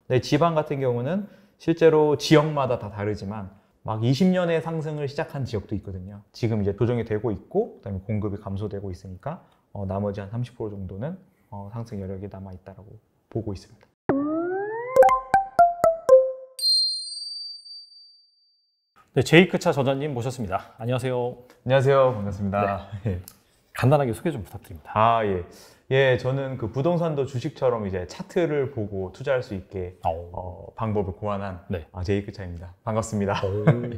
근데 지방 같은 경우는 실제로 지역마다 다 다르지만 막 20년의 상승을 시작한 지역도 있거든요. 지금 이제 조정이 되고 있고 그다음에 공급이 감소되고 있으니까 나머지 한 30% 정도는 상승 여력이 남아 있다라고 보고 있습니다. 네, 제이크차 저자님 모셨습니다. 안녕하세요. 안녕하세요. 반갑습니다. 네. 간단하게 소개 좀 부탁드립니다. 예. 예, 저는 그 부동산도 주식처럼 이제 차트를 보고 투자할 수 있게 방법을 고안한 네. 제이크차입니다. 반갑습니다.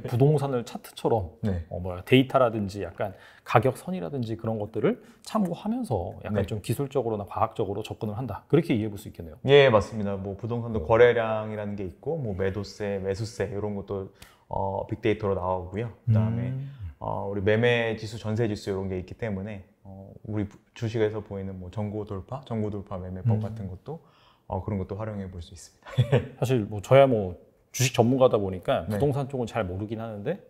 부동산을 차트처럼 네. 데이터라든지 약간 가격선이라든지 그런 것들을 참고하면서 약간 네. 좀 기술적으로나 과학적으로 접근을 한다. 그렇게 이해해 볼 수 있겠네요. 예, 맞습니다. 뭐 부동산도 거래량이라는 게 있고 뭐 매도세, 매수세 이런 것도 빅데이터로 나오고요. 그다음에 우리 매매 지수, 전세 지수 이런 게 있기 때문에 우리 주식에서 보이는 뭐 전고 돌파 매매법 같은 것도 그런 것도 활용해 볼 수 있습니다. 사실 뭐 저야 뭐 주식 전문가다 보니까 네. 부동산 쪽은 잘 모르긴 하는데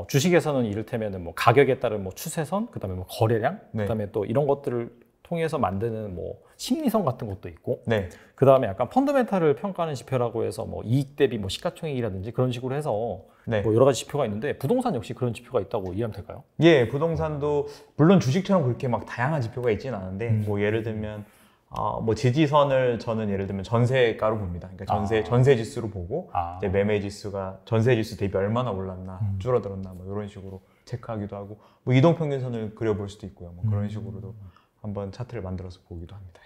주식에서는 이를테면은 뭐 가격에 따른 뭐 추세선, 그다음에 뭐 거래량, 네. 그다음에 또 이런 것들을 통해서 만드는 뭐 심리선 같은 것도 있고, 네. 그다음에 약간 펀더멘탈을 평가하는 지표라고 해서 뭐 이익 대비 뭐 시가총액이라든지 그런 식으로 해서 네. 뭐 여러 가지 지표가 있는데 부동산 역시 그런 지표가 있다고 이해하면 될까요? 예, 부동산도 물론 주식처럼 그렇게 막 다양한 지표가 있지는 않은데 뭐 예를 들면 뭐 지지선을 저는 예를 들면 전세가로 봅니다. 그러니까 전세 지수로 보고 이제 매매 지수가 전세 지수 대비 얼마나 올랐나 줄어들었나 뭐 이런 식으로 체크하기도 하고 뭐 이동 평균선을 그려볼 수도 있고요. 뭐 그런 식으로도 한번 차트를 만들어서 보기도 합니다.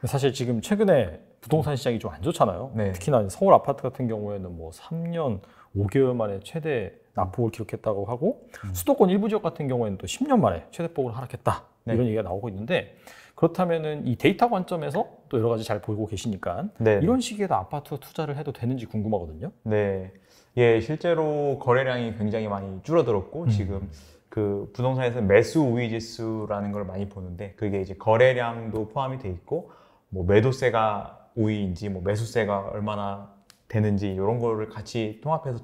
사실 지금 최근에 부동산 시장이 좀 안 좋잖아요. 네. 특히나 서울 아파트 같은 경우에는 뭐 3년 5개월 만에 최대 낙폭을 기록했다고 하고 수도권 일부 지역 같은 경우에는 또 10년 만에 최대폭을 하락했다. 네. 이런 얘기가 나오고 있는데, 그렇다면은 이 데이터 관점에서 또 여러 가지 잘 보고 계시니까 네. 이런 시기에도 아파트 투자를 해도 되는지 궁금하거든요. 네. 예, 실제로 거래량이 굉장히 많이 줄어들었고 지금 그 부동산에서 매수 우위 지수라는 걸 많이 보는데 그게 이제 거래량도 포함이 돼 있고 뭐 매도세가 우위인지 뭐 매수세가 얼마나 되는지 이런 거를 같이 통합해서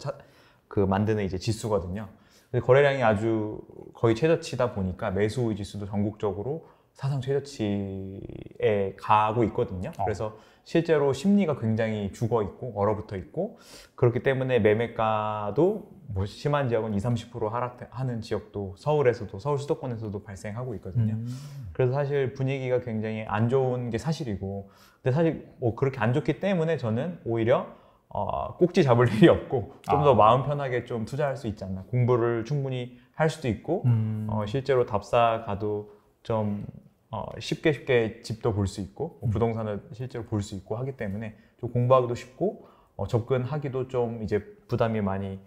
만드는 이제 지수거든요. 근데 거래량이 아주 거의 최저치다 보니까 매수 우위 지수도 전국적으로 사상 최저치에 가고 있거든요. 그래서 실제로 심리가 굉장히 죽어 있고 얼어붙어 있고 그렇기 때문에 매매가도 뭐 심한 지역은 20-30% 하락하는 지역도 서울에서도 서울 수도권에서도 발생하고 있거든요. 그래서 사실 분위기가 굉장히 안 좋은 게 사실이고, 근데 사실 뭐 그렇게 안 좋기 때문에 저는 오히려 꼭지 잡을 일이 없고 좀 더 마음 편하게 좀 투자할 수 있지 않나. 공부를 충분히 할 수도 있고 실제로 답사 가도 좀 쉽게 집도 볼 수 있고 부동산을 실제로 볼 수 있고 하기 때문에 좀 공부하기도 쉽고 접근하기도 좀 이제 부담이 많이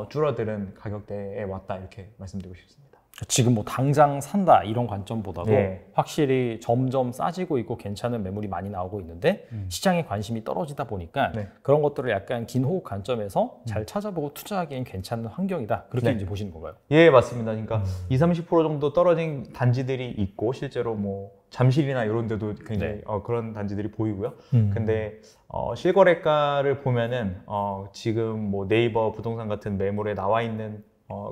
줄어드는 가격대에 왔다 이렇게 말씀드리고 싶습니다. 지금 뭐 당장 산다 이런 관점보다도 네. 확실히 점점 싸지고 있고 괜찮은 매물이 많이 나오고 있는데 시장에 관심이 떨어지다 보니까 네. 그런 것들을 약간 긴 호흡 관점에서 잘 찾아보고 투자하기엔 괜찮은 환경이다. 그렇게 네. 이제 보시는 건가요? 예, 맞습니다. 그러니까 20-30% 정도 떨어진 단지들이 있고 실제로 뭐 잠실이나 이런 데도 굉장히 네. 그런 단지들이 보이고요. 근데 실거래가를 보면은 지금 뭐 네이버 부동산 같은 매물에 나와 있는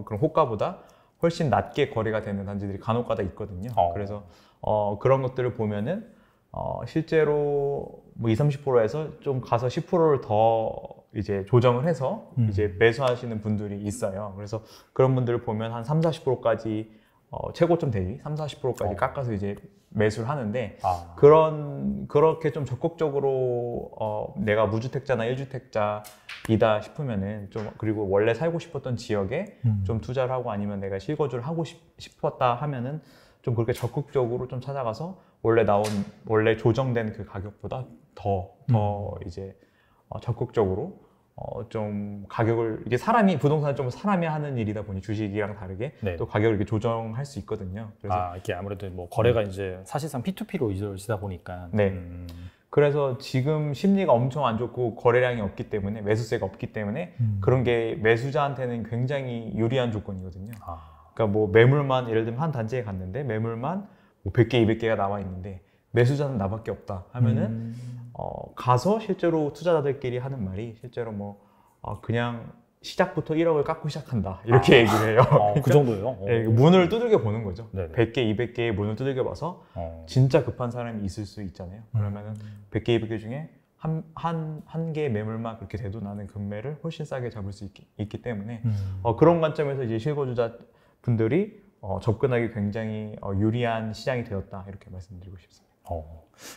그런 호가보다 훨씬 낮게 거래가 되는 단지들이 간혹가다 있거든요. 그래서 그런 것들을 보면은 실제로 뭐 20-30%에서 좀 가서 10%를 더 이제 조정을 해서 이제 매수하시는 분들이 있어요. 그래서 그런 분들을 보면 한 30-40%까지 최고점 대비 30-40%까지 깎아서 이제 매수를 하는데 그렇게 좀 적극적으로 내가 무주택자나 1주택자이다 싶으면은 좀 그리고 원래 살고 싶었던 지역에 좀 투자를 하고 아니면 내가 실거주를 하고 싶었다 하면은 좀 그렇게 적극적으로 좀 찾아가서 원래 조정된 그 가격보다 더 이제 적극적으로 좀 가격을 이게 부동산은 좀 사람이 하는 일이다 보니 주식이랑 다르게 네. 또 가격을 이렇게 조정할 수 있거든요. 그래서 이게 아무래도 뭐 거래가 이제 사실상 P2P로 이루어지다 보니까. 네. 그래서 지금 심리가 엄청 안 좋고 거래량이 없기 때문에 매수세가 없기 때문에 그런 게 매수자한테는 굉장히 유리한 조건이거든요. 그러니까 뭐 매물만 예를 들면 한 단지에 갔는데 매물만 뭐 100개, 200개가 나와 있는데 매수자는 나밖에 없다 하면은 가서 실제로 투자자들끼리 하는 말이 실제로 뭐 그냥 시작부터 1억을 깎고 시작한다 이렇게 얘기를 해요. 그 정도예요? 네, 문을 두들겨 보는 거죠. 네네. 100개, 200개의 문을 두들겨 봐서 진짜 급한 사람이 있을 수 있잖아요. 그러면은 100개, 200개 중에 한 개의 매물만 그렇게 돼도 나는 금매를 훨씬 싸게 잡을 수 있기 때문에 그런 관점에서 이제 실거주자 분들이 접근하기 굉장히 유리한 시장이 되었다 이렇게 말씀드리고 싶습니다.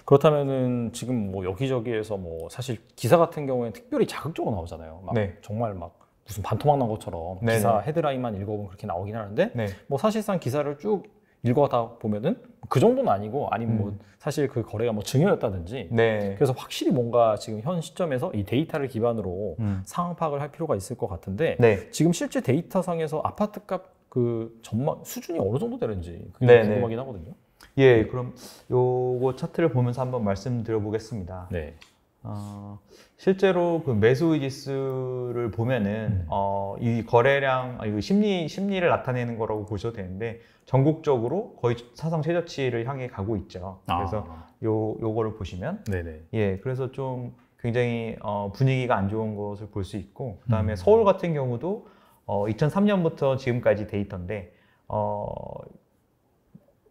그렇다면은 지금 뭐 여기저기에서 뭐 사실 기사 같은 경우에는 특별히 자극적으로 나오잖아요. 막 네. 정말 막 무슨 반토막 난 것처럼 네네. 기사 헤드라인만 읽어보면 그렇게 나오긴 하는데 네. 뭐 사실상 기사를 쭉 읽어다 보면은 그 정도는 아니고 아니면 뭐 사실 그 거래가 뭐 증여였다든지 네. 그래서 확실히 뭔가 지금 현 시점에서 이 데이터를 기반으로 상황 파악을 할 필요가 있을 것 같은데 네. 지금 실제 데이터상에서 아파트값 그 전망 수준이 어느 정도 되는지 그게 네네. 궁금하긴 하거든요. 예, 그럼 요거 차트를 보면서 한번 말씀드려 보겠습니다. 네. 실제로 그 매수 지수를 보면은 이 거래량, 이 심리를 나타내는 거라고 보셔도 되는데 전국적으로 거의 사상 최저치를 향해 가고 있죠. 그래서 요거를 보시면 네네. 예, 그래서 좀 굉장히 분위기가 안 좋은 것을 볼 수 있고 그다음에 서울 같은 경우도 2003년부터 지금까지 데이터인데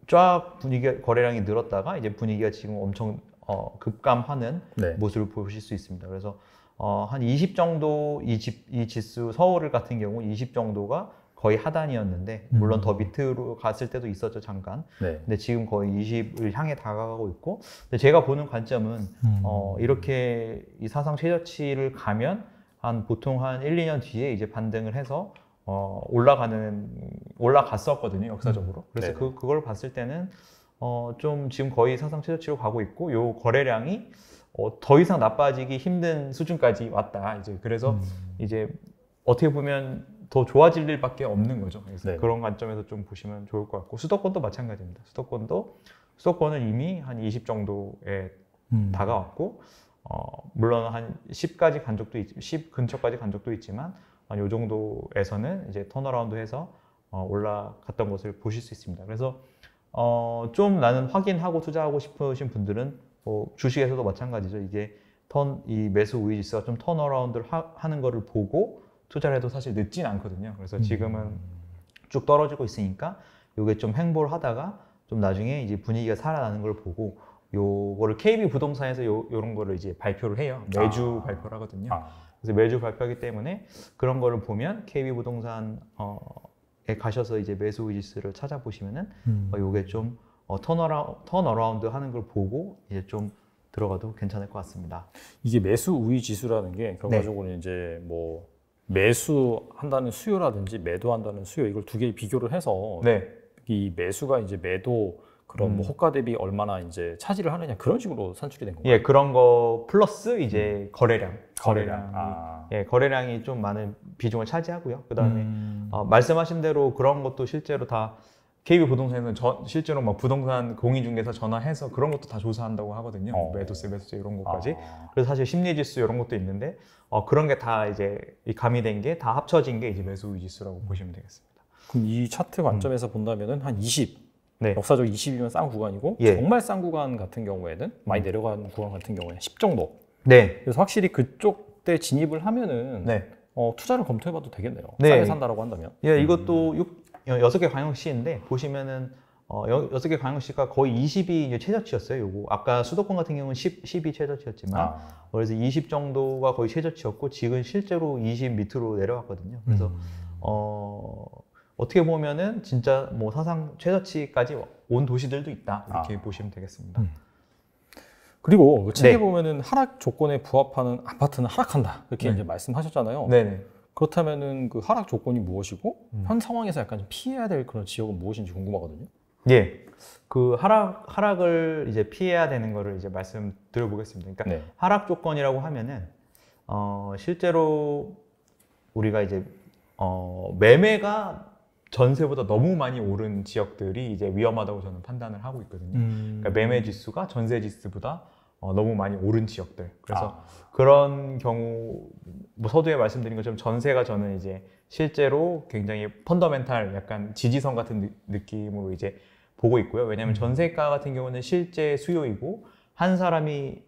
쫙 거래량이 늘었다가 이제 분위기가 지금 엄청 급감하는 네. 모습을 보실 수 있습니다. 그래서 한 20 정도 이 지수 서울 같은 경우 20 정도가 거의 하단이었는데 물론 더 밑으로 갔을 때도 있었죠 잠깐. 네. 근데 지금 거의 20을 향해 다가가고 있고 근데 제가 보는 관점은 이렇게 이 사상 최저치를 가면 보통 한 1, 2년 뒤에 이제 반등을 해서 올라갔었거든요 역사적으로. 그래서 네네. 그걸 봤을 때는 좀 지금 거의 사상 최저치로 가고 있고 요 거래량이 더 이상 나빠지기 힘든 수준까지 왔다. 이제 그래서 이제 어떻게 보면 더 좋아질 일밖에 없는 거죠. 그래서 네. 그런 관점에서 좀 보시면 좋을 것 같고 수도권도 마찬가지입니다. 수도권은 이미 한 20 정도에 다가왔고 물론 한 10까지 간 적도 10 근처까지 간 적도 있지만 한 요 정도에서는 이제 턴어라운드해서 올라갔던 것을 보실 수 있습니다. 그래서 좀 나는 확인하고 투자하고 싶으신 분들은 주식에서도 마찬가지죠. 이게 이 매수 우위 지수가 좀 턴어라운드를 하는 거를 보고 투자를 해도 사실 늦진 않거든요. 그래서 지금은 쭉 떨어지고 있으니까 이게 좀 횡보를 하다가 좀 나중에 이제 분위기가 살아나는 걸 보고 요거를 KB 부동산에서 요런 거를 이제 발표를 해요. 매주 발표를 하거든요. 그래서 매주 발표하기 때문에 그런 거를 보면 KB 부동산에 가셔서 이제 매수 우위 지수를 찾아보시면은 요게 좀 턴어라운드 하는 걸 보고 이제 좀 들어가도 괜찮을 것 같습니다. 이게 매수 우위 지수라는 게 결과적으로 이제 뭐 매수한다는 수요라든지 매도한다는 수요 이걸 두 개 비교를 해서 이 매수가 이제 매도 그런 뭐 호가 대비 얼마나 이제 차지를 하느냐 그런 식으로 산출이 된 건가요? 예, 그런 거 플러스 이제 거래량이 예, 거래량이 좀 많은 비중을 차지하고요. 그다음에 말씀하신 대로 그런 것도 실제로 다 KB 부동산에는 실제로 막 부동산 공인중개사 전화해서 그런 것도 다 조사한다고 하거든요. 매도세, 매수세 이런 것까지. 그래서 사실 심리지수 이런 것도 있는데 그런 게 다 이제 가미된 게 다 합쳐진 게 이제 매수 지수라고 보시면 되겠습니다. 그럼 이 차트 관점에서 본다면은 한 20. 네. 역사적 20이면 싼 구간이고 예. 정말 싼 구간 같은 경우에는 많이 내려간 구간 같은 경우에는 10 정도. 네. 그래서 확실히 그쪽 때 진입을 하면은 네. 투자를 검토해봐도 되겠네요. 네. 싸게 산다라고 한다면. 예, 이것도 6개 광역시인데 보시면은 6개 광역시가 거의 20이 이제 최저치였어요. 요거 아까 수도권 같은 경우는 10이 최저치였지만 그래서 20 정도가 거의 최저치였고 지금 실제로 20 밑으로 내려왔거든요. 그래서 어떻게 보면은 진짜 뭐 사상 최저치까지 온 도시들도 있다 이렇게 보시면 되겠습니다. 그리고 책에 보면은 하락 조건에 부합하는 아파트는 하락한다 이렇게 이제 말씀하셨잖아요. 네네. 그렇다면은 그 하락 조건이 무엇이고 현 상황에서 약간 좀 피해야 될 그런 지역은 무엇인지 궁금하거든요. 예, 그 하락을 이제 피해야 되는 거를 이제 말씀드려 보겠습니다. 그러니까 하락 조건이라고 하면은 실제로 우리가 이제 매매가 전세보다 너무 많이 오른 지역들이 이제 위험하다고 저는 판단을 하고 있거든요. 그러니까 매매 지수가 전세 지수보다 너무 많이 오른 지역들. 그래서 그런 경우 뭐 서두에 말씀드린 것처럼 전세가 저는 이제 실제로 굉장히 펀더멘탈 약간 지지선 같은 느낌으로 이제 보고 있고요. 왜냐하면 전세가 같은 경우는 실제 수요이고 한 사람이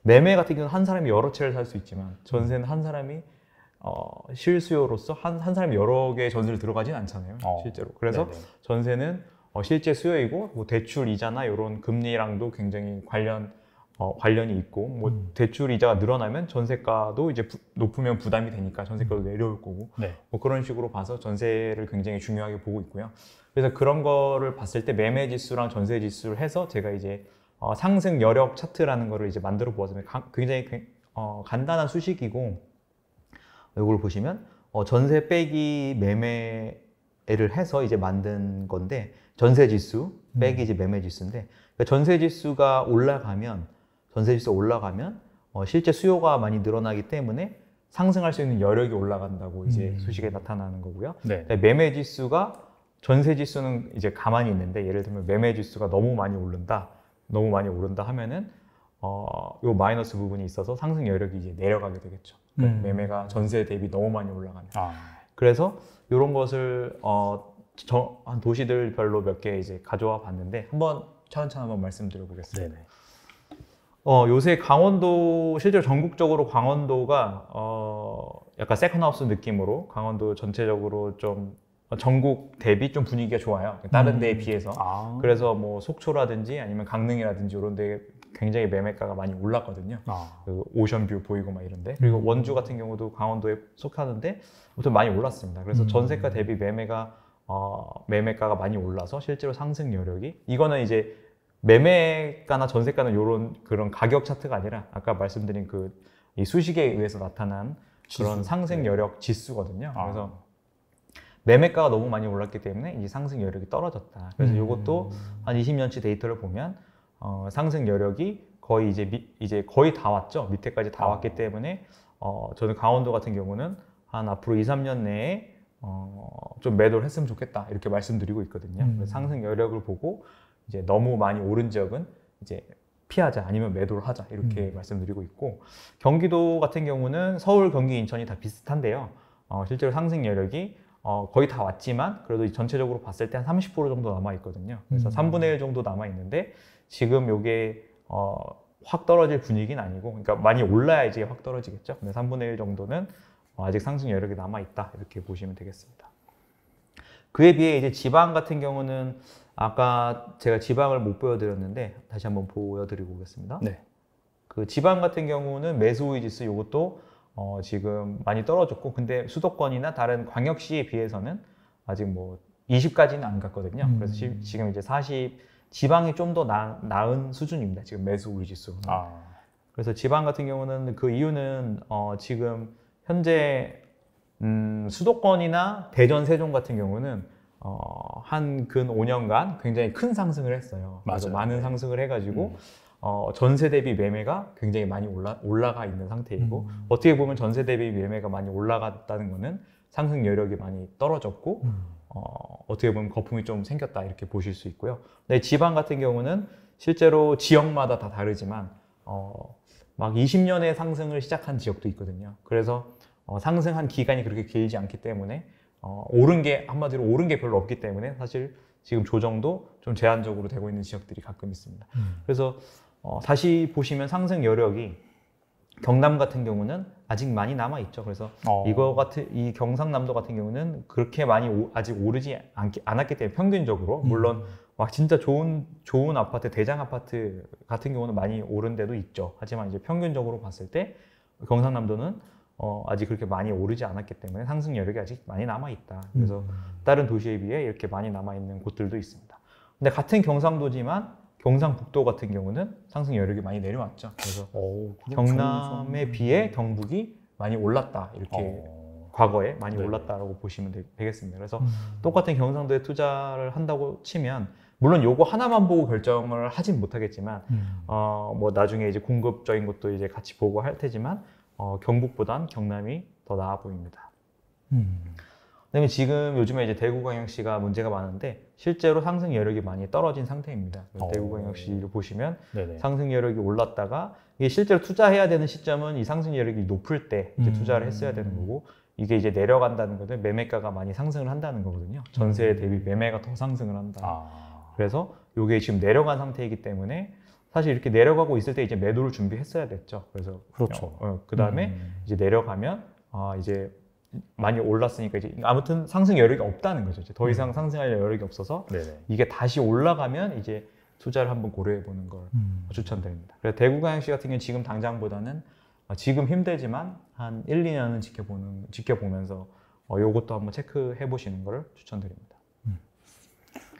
매매 같은 경우는 한 사람이 여러 채를 살 수 있지만 전세는 한 사람이 실수요로서 한 사람이 여러 개의 전세를 들어가진 않잖아요. 실제로. 그래서 전세는 실제 수요이고 뭐 대출 이자나 이런 금리랑도 굉장히 관련 관련이 있고 뭐 대출 이자가 늘어나면 전세가도 이제 높으면 부담이 되니까 전세가도 내려올 거고 네. 뭐 그런 식으로 봐서 전세를 굉장히 중요하게 보고 있고요. 그래서 그런 거를 봤을 때 매매 지수랑 전세 지수를 해서 제가 이제 상승 여력 차트라는 거를 이제 만들어 보았습니다. 굉장히 간단한 수식이고 이걸 보시면 전세 빼기 매매를 해서 이제 만든 건데 전세 지수 빼기 이제 매매 지수인데 그러니까 전세 지수가 올라가면 실제 수요가 많이 늘어나기 때문에 상승할 수 있는 여력이 올라간다고 이제 소식에 나타나는 거고요. 네. 매매 지수가 전세 지수는 이제 가만히 있는데 예를 들면 매매 지수가 너무 많이 오른다 하면은 요 마이너스 부분이 있어서 상승 여력이 이제 내려가게 되겠죠. 매매가 전세 대비 너무 많이 올라가면. 그래서 이런 것을 한 도시들별로 몇 개 이제 가져와 봤는데 한번 차근차근 한번 말씀드려 보겠습니다. 네네. 요새 강원도 실제로 전국적으로 강원도가 약간 세컨하우스 느낌으로 강원도 전체적으로 좀 전국 대비 좀 분위기가 좋아요. 다른 데에 비해서. 그래서 뭐 속초라든지 아니면 강릉이라든지 이런 데 굉장히 매매가가 많이 올랐거든요. 그 오션뷰 보이고 막 이런데. 그리고 원주 같은 경우도 강원도에 속하는데 아무튼 많이 올랐습니다. 그래서 전세가 대비 매매가가 많이 올라서 실제로 상승 여력이 이거는 이제 매매가나 전세가는 이런 그런 가격 차트가 아니라 아까 말씀드린 이 수식에 의해서 나타난 그런 상승 여력 지수거든요. 그래서 매매가가 너무 많이 올랐기 때문에 이제 상승 여력이 떨어졌다. 그래서 이것도 한 20년치 데이터를 보면 상승 여력이 거의 이제 거의 다 왔죠. 밑에까지 다 왔기 때문에 저는 강원도 같은 경우는 한 앞으로 2, 3년 내에 좀 매도를 했으면 좋겠다 이렇게 말씀드리고 있거든요. 그래서 상승 여력을 보고 이제 너무 많이 오른 지역은 이제 피하자 아니면 매도를 하자 이렇게 말씀드리고 있고 경기도 같은 경우는 서울, 경기, 인천이 다 비슷한데요. 실제로 상승 여력이 거의 다 왔지만 그래도 전체적으로 봤을 때 한 30% 정도 남아 있거든요. 그래서 3분의 1 정도 남아 있는데 지금 요게 확 떨어질 분위기는 아니고 그러니까 많이 올라야 이제 확 떨어지겠죠. 근데 3분의 1 정도는 아직 상승 여력이 남아 있다 이렇게 보시면 되겠습니다. 그에 비해 이제 지방 같은 경우는 아까 제가 지방을 못 보여드렸는데 다시 한번 보여드리고 오겠습니다. 네. 그 지방 같은 경우는 매수 우위 지수 이것도 지금 많이 떨어졌고 근데 수도권이나 다른 광역시에 비해서는 아직 뭐 20까지는 안 갔거든요. 그래서 지금 이제 40 지방이 좀 더 나은 수준입니다. 지금 매수 우위 지수는. 그래서 지방 같은 경우는 그 이유는 지금 현재 수도권이나 대전, 세종 같은 경우는 한 근 5년간 굉장히 큰 상승을 했어요. 그래서 많은 상승을 해가지고 전세 대비 매매가 굉장히 많이 올라가 있는 상태이고 어떻게 보면 전세 대비 매매가 많이 올라갔다는 거는 상승 여력이 많이 떨어졌고 어떻게 보면 거품이 좀 생겼다 이렇게 보실 수 있고요. 근데 지방 같은 경우는 실제로 지역마다 다 다르지만 막 20년의 상승을 시작한 지역도 있거든요. 그래서 상승한 기간이 그렇게 길지 않기 때문에 한마디로 오른 게 별로 없기 때문에 사실 지금 조정도 좀 제한적으로 되고 있는 지역들이 가끔 있습니다. 그래서 다시 보시면 상승 여력이 경남 같은 경우는 아직 많이 남아 있죠. 그래서 이 경상남도 같은 경우는 그렇게 많이 아직 오르지 않았기 때문에 평균적으로 물론 막 진짜 좋은 아파트, 대장 아파트 같은 경우는 많이 오른 데도 있죠. 하지만 이제 평균적으로 봤을 때 경상남도는 아직 그렇게 많이 오르지 않았기 때문에 상승 여력이 아직 많이 남아 있다. 그래서 다른 도시에 비해 이렇게 많이 남아 있는 곳들도 있습니다. 근데 같은 경상도지만 경상북도 같은 경우는 상승 여력이 많이 내려왔죠. 그래서 경남에 비해 경북이 많이 올랐다. 이렇게 과거에 많이 올랐다라고 보시면 되겠습니다. 그래서 똑같은 경상도에 투자를 한다고 치면 물론 요거 하나만 보고 결정을 하진 못하겠지만 뭐 나중에 이제 공급적인 것도 이제 같이 보고 할 테지만 경북보단 경남이 더 나아 보입니다. 그다음에 지금 요즘에 이제 대구광역시가 문제가 많은데 실제로 상승 여력이 많이 떨어진 상태입니다. 대구광역시를 보시면 상승 여력이 올랐다가 이게 실제로 투자해야 되는 시점은 이 상승 여력이 높을 때 이제 투자를 했어야 되는 거고 이게 이제 내려간다는 것은 매매가가 많이 상승을 한다는 거거든요. 전세 대비 매매가 더 상승을 한다. 그래서 이게 지금 내려간 상태이기 때문에 사실 이렇게 내려가고 있을 때 이제 매도를 준비했어야 됐죠. 그래서 그렇죠. 그 다음에 이제 내려가면 이제 많이 올랐으니까 이제 아무튼 상승 여력이 없다는 거죠. 이제 더 이상 상승할 여력이 없어서 이게 다시 올라가면 이제 투자를 한번 고려해 보는 걸 추천드립니다. 그래서 대구광역시 같은 경우는 지금 당장보다는 지금 힘들지만 한 1, 2년은 지켜보면서 요것도 한번 체크해 보시는 걸 추천드립니다.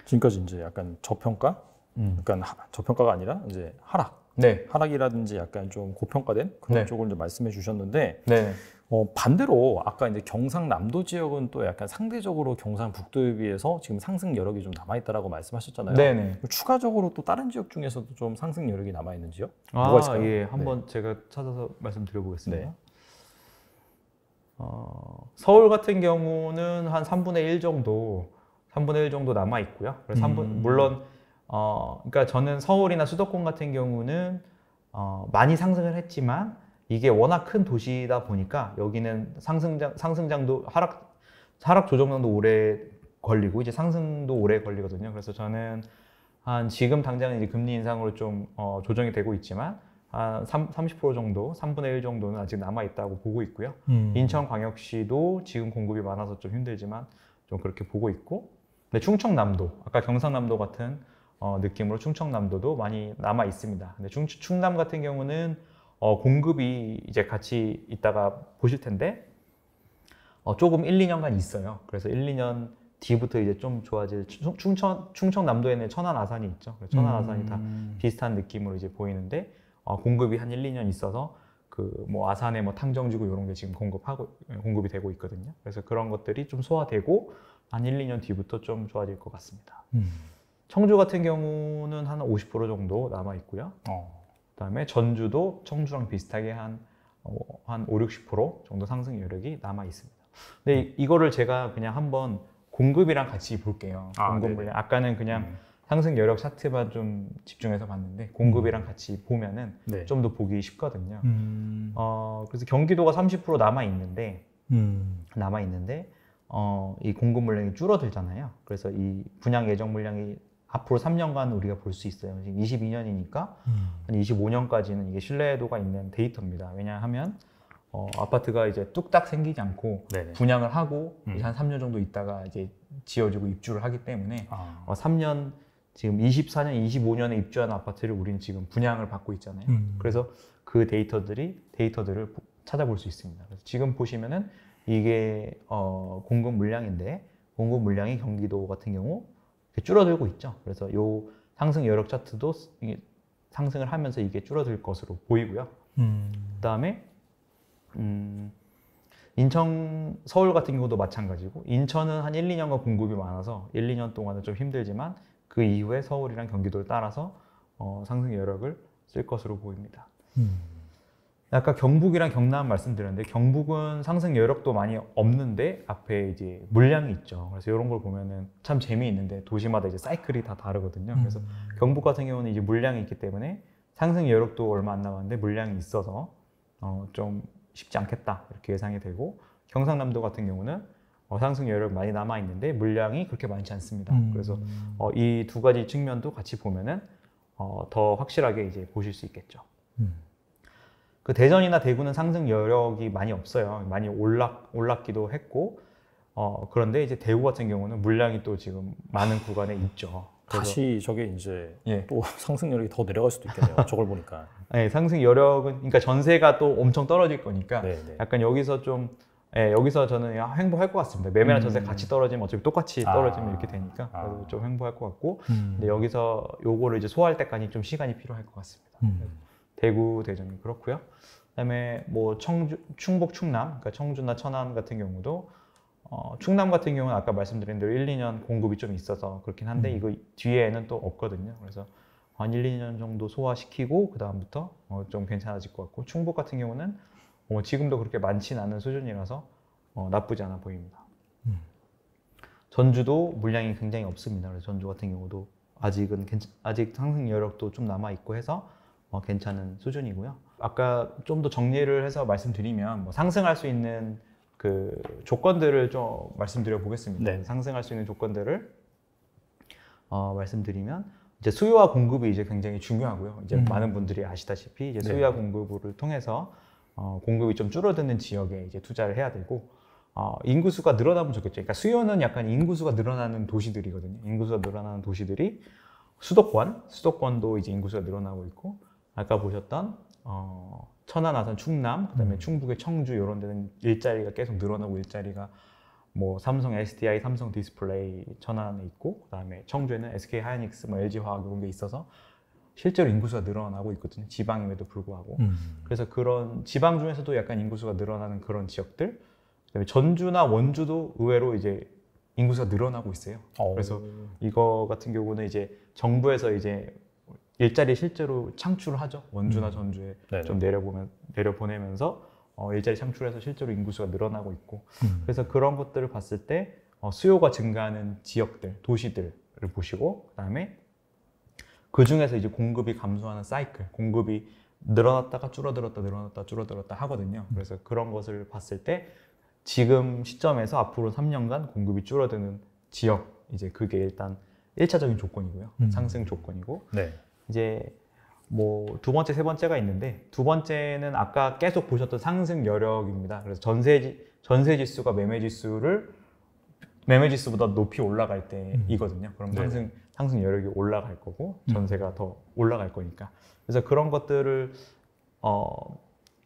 지금까지 이제 약간 저평가, 약간 저평가가 아니라 이제 하락, 네. 하락이라든지 약간 좀 고평가된 그런 네. 쪽을 이제 말씀해 주셨는데, 네. 반대로 아까 이제 경상남도 지역은 또 약간 상대적으로 경상북도에 비해서 지금 상승 여력이 좀 남아있다라고 말씀하셨잖아요. 네네. 추가적으로 또 다른 지역 중에서도 좀 상승 여력이 남아있는지요? 뭐가 뭐가 있을까요? 예, 한번 제가 찾아서 말씀드려보겠습니다. 서울 같은 경우는 한 3분의 1 정도 남아 있고요. 그래서 물론 그러니까 저는 서울이나 수도권 같은 경우는 많이 상승을 했지만 이게 워낙 큰 도시다 보니까 여기는 상승장도 하락 조정장도 오래 걸리고 이제 상승도 오래 걸리거든요. 그래서 저는 한 지금 당장은 이제 금리 인상으로 좀 조정이 되고 있지만 한 30% 정도, 3분의 1 정도는 아직 남아 있다고 보고 있고요. 인천광역시도 지금 공급이 많아서 좀 힘들지만 좀 그렇게 보고 있고, 근데 충청남도, 아까 경상남도 같은 느낌으로 충청남도도 많이 남아 있습니다. 근데 충남 같은 경우는 공급이 이제 같이 있다가 보실 텐데 조금 1, 2년간 있어요. 그래서 1, 2년 뒤부터 이제 좀 좋아질 충청남도에는 천안 아산이 있죠. 천안 아산이 다 비슷한 느낌으로 이제 보이는데 공급이 한 1, 2년 있어서 그 뭐 아산에 뭐 탕정지구 이런 게 지금 공급이 되고 있거든요. 그래서 그런 것들이 좀 소화되고 한 1, 2년 뒤부터 좀 좋아질 것 같습니다. 청주 같은 경우는 한 50% 정도 남아 있고요. 그다음에 전주도 청주랑 비슷하게 한 5, 60% 정도 상승 여력이 남아 있습니다. 근데 이거를 제가 그냥 한번 공급이랑 같이 볼게요. 공급 물량. 아까는 그냥 상승 여력 차트만 좀 집중해서 봤는데 공급이랑 같이 보면은 좀 더 보기 쉽거든요. 그래서 경기도가 30% 남아 있는데 이 공급 물량이 줄어들잖아요. 그래서 이 분양 예정 물량이 앞으로 3년간 우리가 볼 수 있어요. 지금 22년이니까 한 25년까지는 이게 신뢰도가 있는 데이터입니다. 왜냐하면 아파트가 이제 뚝딱 생기지 않고 분양을 하고 한 3년 정도 있다가 이제 지어지고 입주를 하기 때문에 3년 지금 24년, 25년에 입주한 아파트를 우리는 지금 분양을 받고 있잖아요. 그래서 그 데이터들을 찾아볼 수 있습니다. 그래서 지금 보시면은 이게 공급 물량인데 공급 물량이 경기도 같은 경우 줄어들고 있죠. 그래서 요 상승 여력 차트도 이게 상승을 하면서 이게 줄어들 것으로 보이고요. 그다음에 인천, 서울 같은 경우도 마찬가지고 인천은 한 1, 2년간 공급이 많아서 1, 2년 동안은 좀 힘들지만 그 이후에 서울이랑 경기도를 따라서 상승 여력을 쓸 것으로 보입니다. 아까 경북이랑 경남 말씀드렸는데 경북은 상승 여력도 많이 없는데 앞에 이제 물량이 있죠. 그래서 이런 걸 보면은 참 재미있는데 도시마다 이제 사이클이 다 다르거든요. 그래서 경북 같은 경우는 이제 물량이 있기 때문에 상승 여력도 얼마 안 남았는데 물량이 있어서 좀 쉽지 않겠다 이렇게 예상이 되고, 경상남도 같은 경우는 상승 여력 많이 남아 있는데 물량이 그렇게 많지 않습니다. 그래서 이 두 가지 측면도 같이 보면은 더 확실하게 이제 보실 수 있겠죠. 그 대전이나 대구는 상승 여력이 많이 없어요. 많이 올랐기도 했고, 그런데 이제 대구 같은 경우는 물량이 또 지금 많은 구간에 있죠. 다시 저게 이제 또 상승 여력이 더 내려갈 수도 있겠네요. 저걸 보니까. 네, 상승 여력은 그러니까 전세가 또 엄청 떨어질 거니까 약간 여기서 좀 여기서 저는 횡보할 것 같습니다. 매매나 전세 같이 떨어지면 어차피 똑같이 떨어지면 이렇게 되니까 그래서 좀 횡보할 것 같고, 근데 여기서 요거를 이제 소화할 때까지 좀 시간이 필요할 것 같습니다. 대구, 대전이 그렇고요. 그다음에 뭐 충북, 충남, 그러니까 청주나 천안 같은 경우도 충남 같은 경우는 아까 말씀드린 대로 1, 2년 공급이 좀 있어서 그렇긴 한데 이거 뒤에는 또 없거든요. 그래서 한 1, 2년 정도 소화시키고 그 다음부터 좀 괜찮아질 것 같고, 충북 같은 경우는 지금도 그렇게 많지는 않은 수준이라서 나쁘지 않아 보입니다. 전주도 물량이 굉장히 없습니다. 그래서 전주 같은 경우도 아직 상승 여력도 좀 남아 있고 해서 괜찮은 수준이고요. 아까 좀 더 정리를 해서 말씀드리면 뭐 상승할 수 있는 그 조건들을 좀 말씀드려 보겠습니다. 상승할 수 있는 조건들을 말씀드리면 이제 수요와 공급이 이제 굉장히 중요하고요. 이제 많은 분들이 아시다시피 이제 수요와 공급을 통해서 공급이 좀 줄어드는 지역에 이제 투자를 해야 되고, 인구수가 늘어나면 좋겠죠. 그러니까 수요는 약간 인구수가 늘어나는 도시들이거든요. 인구수가 늘어나는 도시들이 수도권도 이제 인구수가 늘어나고 있고, 아까 보셨던 천안, 아산, 충남, 그다음에 충북의 청주 이런 데는 일자리가 계속 늘어나고 일자리가 뭐 삼성 SDI, 삼성 디스플레이 천안에 있고, 그다음에 청주에는 SK 하이닉스, 뭐 LG 화학 이런 게 있어서 실제로 인구수가 늘어나고 있거든요. 지방임에도 불구하고. 그래서 그런 지방 중에서도 약간 인구수가 늘어나는 그런 지역들, 그다음에 전주나 원주도 의외로 이제 인구수가 늘어나고 있어요. 그래서 이거 같은 경우는 이제 정부에서 이제 일자리 실제로 창출을 하죠. 원주나 전주에 좀 내려보내면서 일자리 창출해서 실제로 인구수가 늘어나고 있고, 그래서 그런 것들을 봤을 때 수요가 증가하는 지역들, 도시들을 보시고, 그다음에 그 중에서 이제 공급이 감소하는 사이클, 공급이 늘어났다가 줄어들었다 늘어났다 줄어들었다 하거든요. 그래서 그런 것을 봤을 때 지금 시점에서 앞으로 3년간 공급이 줄어드는 지역, 이제 그게 일단 1차적인 조건이고요. 상승 조건이고, 이제 뭐 두 번째, 세 번째가 있는데, 두 번째는 아까 계속 보셨던 상승 여력입니다. 그래서 전세 지수가 매매 지수보다 높이 올라갈 때이거든요. 그럼 상승 여력이 올라갈 거고, 전세가 더 올라갈 거니까. 그래서 그런 것들을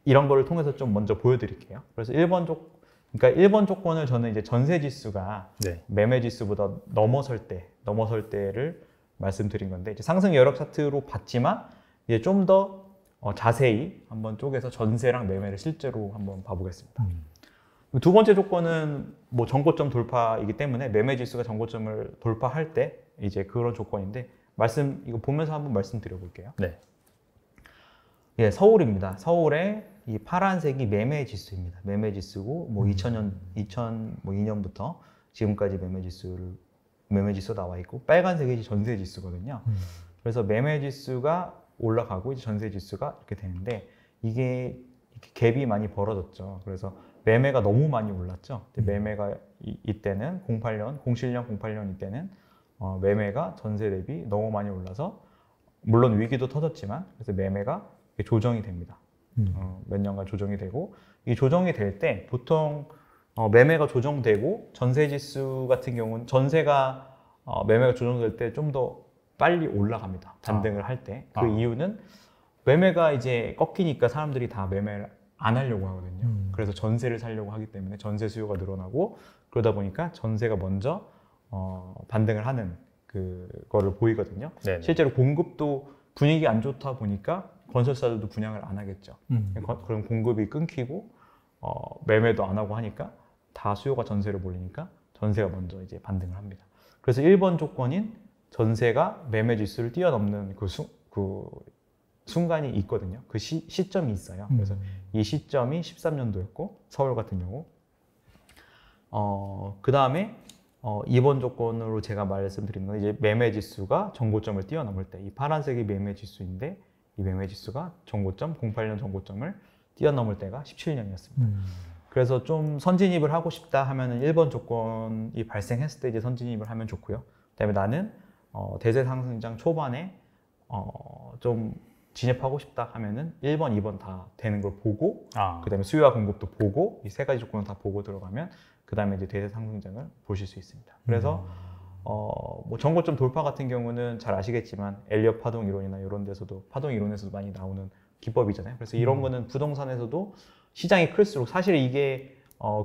이런 거를 통해서 좀 먼저 보여드릴게요. 그래서 1번 조건을 저는 이제 전세 지수가 매매 지수보다 넘어설 때를 말씀드린 건데, 이제 상승 여력 차트로 봤지만 이제 좀 더 자세히 한번 쪼개서 전세랑 매매를 실제로 한번 봐보겠습니다. 두 번째 조건은 뭐 전고점 돌파이기 때문에 매매 지수가 전고점을 돌파할 때 이제 그런 조건인데, 이거 보면서 한번 말씀드려볼게요. 예, 서울입니다. 서울의 이 파란색이 매매 지수입니다. 매매 지수고, 뭐 2002년부터 지금까지 매매 지수 나와 있고, 빨간색이 전세 지수거든요. 그래서 매매 지수가 올라가고 이제 전세 지수가 이렇게 되는데, 이게 이렇게 갭이 많이 벌어졌죠. 그래서 매매가 너무 많이 올랐죠. 매매가 이때는 07년 08년 이때는 매매가 전세 대비 너무 많이 올라서, 물론 위기도 터졌지만, 그래서 매매가 조정이 됩니다. 몇 년간 조정이 되고, 이 조정이 될 때 보통 매매가 조정되고 전세 지수 같은 경우는 매매가 조정될 때 좀 더 빨리 올라갑니다. 반등을 할 때. 그 이유는 매매가 이제 꺾이니까 사람들이 다 매매를 안 하려고 하거든요. 그래서 전세를 살려고 하기 때문에 전세 수요가 늘어나고, 그러다 보니까 전세가 먼저 반등을 하는 그거를 보이거든요. 실제로 공급도 분위기 안 좋다 보니까 건설사들도 분양을 안 하겠죠. 그럼 공급이 끊기고 매매도 안 하고 하니까 다 수요가 전세로 몰리니까 전세가 먼저 이제 반등을 합니다. 그래서 1번 조건인 전세가 매매 지수를 뛰어넘는 그 순간이 있거든요. 그 시점이 있어요. 그래서 이 시점이 13년도였고, 서울 같은 경우. 그 다음에 2번 조건으로 제가 말씀드린 건 이제 매매 지수가 전고점을 뛰어넘을 때, 이 파란색이 매매 지수인데, 이 매매 지수가 08년 전고점을 뛰어넘을 때가 17년이었습니다. 그래서 좀 선진입을 하고 싶다 하면은 1번 조건이 발생했을 때 이제 선진입을 하면 좋고요. 그다음에 나는 대세 상승장 초반에 좀 진입하고 싶다 하면은 1번, 2번 다 되는 걸 보고, 그다음에 수요와 공급도 보고, 이 세 가지 조건을 다 보고 들어가면 그다음에 이제 대세 상승장을 보실 수 있습니다. 그래서 뭐 전고점 돌파 같은 경우는 잘 아시겠지만 엘리엇 파동 이론이나 이런 데서도, 파동 이론에서도 많이 나오는 기법이잖아요. 그래서 이런 거는 부동산에서도 시장이 클수록, 사실 이게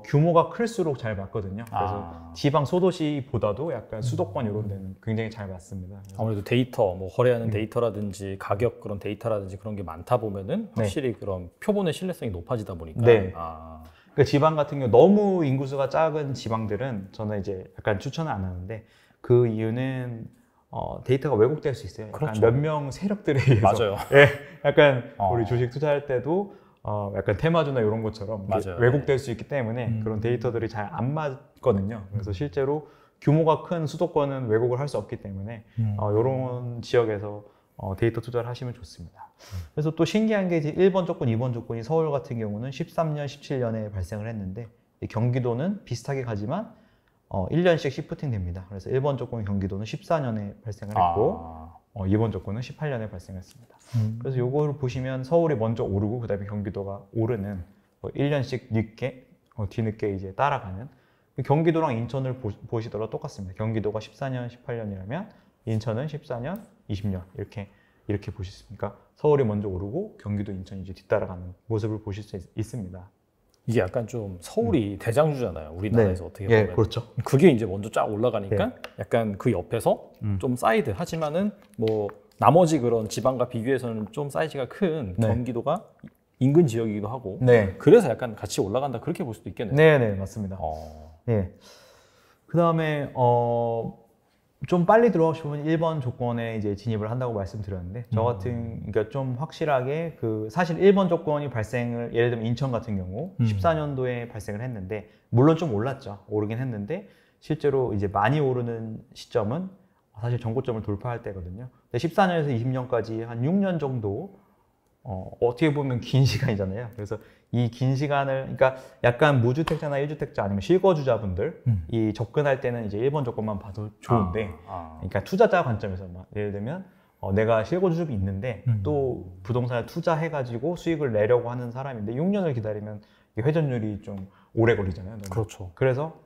규모가 클수록 잘 맞거든요. 그래서 지방 소도시보다도 약간 수도권 이런 데는 굉장히 잘 맞습니다. 아무래도 데이터, 뭐 거래하는 데이터라든지 가격 그런 데이터라든지 그런 게 많다 보면은 확실히 그런 표본의 신뢰성이 높아지다 보니까. 그러니까 지방 같은 경우 너무 인구수가 작은 지방들은 저는 이제 약간 추천을 안 하는데, 그 이유는 데이터가 왜곡될 수 있어요. 약간 몇 명 세력들에 의해서. 예, 약간 우리 주식 투자할 때도 약간 테마주나 이런 것처럼 왜곡될 수 있기 때문에 그런 데이터들이 잘 안 맞거든요. 그래서 실제로 규모가 큰 수도권은 왜곡을 할 수 없기 때문에 이런 지역에서 데이터 투자를 하시면 좋습니다. 그래서 또 신기한 게 이제 1번 조건, 2번 조건이 서울 같은 경우는 13년, 17년에 발생을 했는데, 경기도는 비슷하게 가지만 1년씩 시프팅 됩니다. 그래서 1번 조건 경기도는 14년에 발생을 했고, 2번 조건은 18년에 발생했습니다. 그래서 요거를 보시면 서울이 먼저 오르고 그다음에 경기도가 오르는 1년씩 늦게 뒤늦게 이제 따라가는, 경기도랑 인천을 보시더라도 똑같습니다. 경기도가 14년, 18년이라면 인천은 14년, 20년 이렇게 보실 수 있으니까 서울이 먼저 오르고 경기도, 인천이 이제 뒤따라가는 모습을 보실 수 있습니다. 이게 약간 좀 서울이 대장주잖아요. 우리나라에서 네. 어떻게 보면. 예, 그렇죠. 그게 이제 먼저 쫙 올라가니까 네. 약간 그 옆에서 좀 사이드 하지만은 뭐 나머지 그런 지방과 비교해서는 좀 사이즈가 큰 네. 경기도가 인근 지역이기도 하고 네. 그래서 약간 같이 올라간다 그렇게 볼 수도 있겠네요. 네, 맞습니다. 네. 그다음에 좀 빨리 들어가시면 1번 조건에 이제 진입을 한다고 말씀드렸는데 저 같은 그러니까 좀 확실하게 그 사실 1번 조건이 발생을 예를 들면 인천 같은 경우 14년도에 발생을 했는데 물론 좀 올랐죠. 오르긴 했는데 실제로 이제 많이 오르는 시점은 사실 전고점을 돌파할 때거든요. 근데 14년에서 20년까지 한 6년 정도 어떻게 보면 긴 시간이잖아요. 그래서 이 긴 시간을, 그러니까 약간 무주택자나 1주택자 아니면 실거주자분들 이 접근할 때는 이제 1번 조건만 봐도 좋은데, 그러니까 투자자 관점에서 예를 들면 내가 실거주집이 있는데 또 부동산에 투자해가지고 수익을 내려고 하는 사람인데 6년을 기다리면 회전율이 좀 오래 걸리잖아요. 너무. 그렇죠. 그래서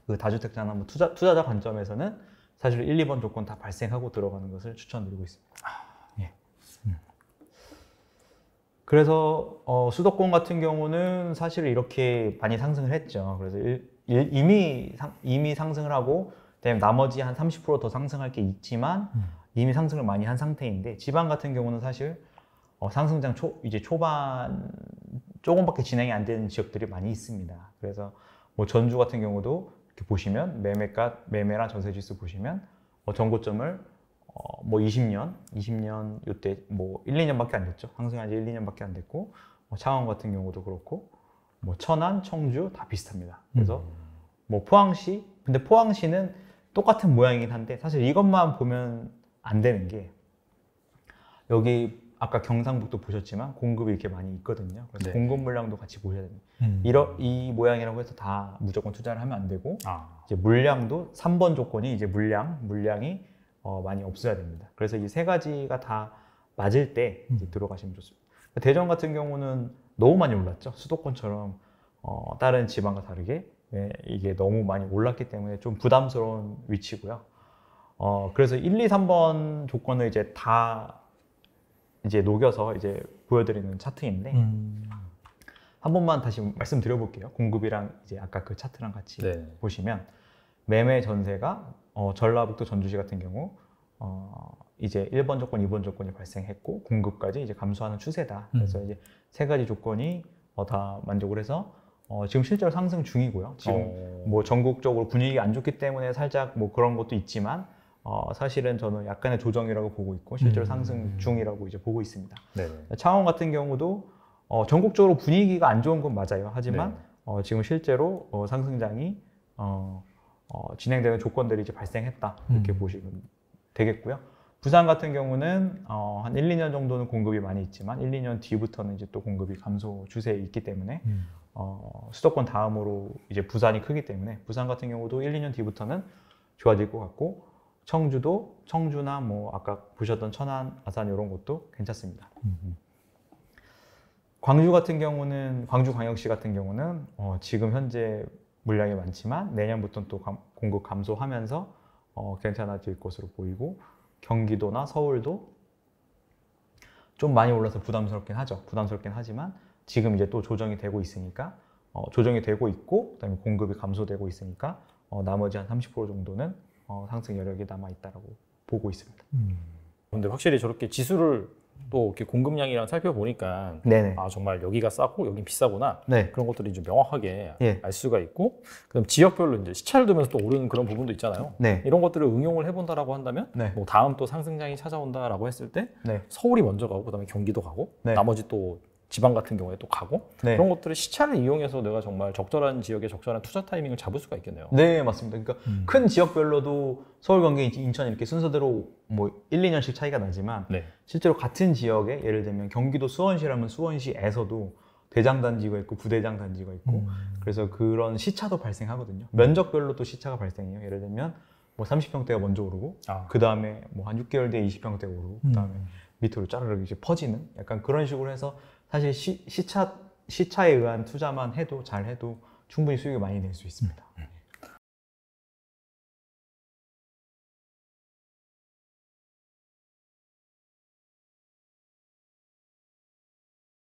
그 다주택자나 뭐 투자자 관점에서는 사실 1, 2번 조건 다 발생하고 들어가는 것을 추천드리고 있습니다. 예. 그래서 수도권 같은 경우는 사실 이렇게 많이 상승을 했죠. 그래서 이미 상승을 하고 그다음에 나머지 한 30% 더 상승할 게 있지만 이미 상승을 많이 한 상태인데 지방 같은 경우는 사실 상승장 이제 초반 조금밖에 진행이 안 되는 지역들이 많이 있습니다. 그래서 뭐 전주 같은 경우도 이렇게 보시면 매매랑 전세지수 보시면 전고점을 뭐 20년 이때 뭐 1, 2년밖에 안 됐죠. 상승한 지 1, 2년밖에 안 됐고 창원 같은 경우도 그렇고 뭐 천안, 청주 다 비슷합니다. 그래서 뭐 포항시, 근데 포항시는 똑같은 모양이긴 한데 사실 이것만 보면 안 되는 게 여기 아까 경상북도 보셨지만 공급이 이렇게 많이 있거든요. 그래서 공급 물량도 같이 보셔야 됩니다. 이 모양이라고 해서 다 무조건 투자를 하면 안 되고 이제 물량도 3번 조건이 이제 물량이 많이 없어야 됩니다. 그래서 이 세 가지가 다 맞을 때 이제 들어가시면 좋습니다. 대전 같은 경우는 너무 많이 올랐죠. 수도권처럼 다른 지방과 다르게 이게 너무 많이 올랐기 때문에 좀 부담스러운 위치고요. 그래서 1, 2, 3번 조건을 이제 다 이제 녹여서 이제 보여드리는 차트인데 한 번만 다시 말씀드려볼게요. 공급이랑 이제 아까 그 차트랑 같이 보시면 매매 전세가 전라북도 전주시 같은 경우 이제 1번 조건, 2번 조건이 발생했고 공급까지 이제 감소하는 추세다. 그래서 이제 세 가지 조건이 다 만족을 해서 지금 실제로 상승 중이고요. 지금 뭐 전국적으로 분위기가 안 좋기 때문에 살짝 뭐 그런 것도 있지만 사실은 저는 약간의 조정이라고 보고 있고 실제로 상승 중이라고 이제 보고 있습니다. 창원 같은 경우도 전국적으로 분위기가 안 좋은 건 맞아요. 하지만 지금 실제로 상승장이 진행되는 조건들이 이제 발생했다 이렇게 보시면 되겠고요. 부산 같은 경우는 한 1, 2년 정도는 공급이 많이 있지만 1, 2년 뒤부터는 이제 또 공급이 감소 추세에 있기 때문에 수도권 다음으로 이제 부산이 크기 때문에 부산 같은 경우도 1, 2년 뒤부터는 좋아질 것 같고 청주나 뭐 아까 보셨던 천안, 아산 이런 곳도 괜찮습니다. 광주광역시 같은 경우는 지금 현재 물량이 많지만 내년부터는 또 공급 감소하면서 괜찮아질 것으로 보이고 경기도나 서울도 좀 많이 올라서 부담스럽긴 하지만 지금 이제 또 조정이 되고 있으니까 조정이 되고 있고 그다음에 공급이 감소되고 있으니까 나머지 한 30% 정도는 상승 여력이 남아 있다라고 보고 있습니다. 근데 확실히 저렇게 지수를 또 이렇게 공급량이랑 살펴보니까 정말 여기가 싸고 여긴 비싸구나 그런 것들이 좀 명확하게 알 수가 있고 그럼 지역별로 이제 시차를 두면서 또 오르는 그런 부분도 있잖아요. 이런 것들을 응용을 해본다라고 한다면 뭐 다음 또 상승장이 찾아온다라고 했을 때 서울이 먼저 가고 그다음에 경기도 가고 나머지 또 지방 같은 경우에 또 가고 그런 것들을 시차를 이용해서 내가 정말 적절한 지역에 적절한 투자 타이밍을 잡을 수가 있겠네요. 네, 맞습니다. 그러니까 큰 지역별로도 서울, 경기, 인천 이렇게 순서대로 뭐 1, 2년씩 차이가 나지만 실제로 같은 지역에 예를 들면 경기도 수원시라면 수원시에서도 대장 단지가 있고 부대장 단지가 있고 그래서 그런 시차도 발생하거든요. 면적별로 또 시차가 발생해요. 예를 들면 뭐 30평대가 먼저 오르고 그 다음에 뭐 한 6개월 뒤에 20평대가 오르고 그 다음에 밑으로 짜르르 이제 퍼지는 약간 그런 식으로 해서 사실 시차에 의한 투자만 해도 잘 해도 충분히 수익을 많이 낼 수 있습니다.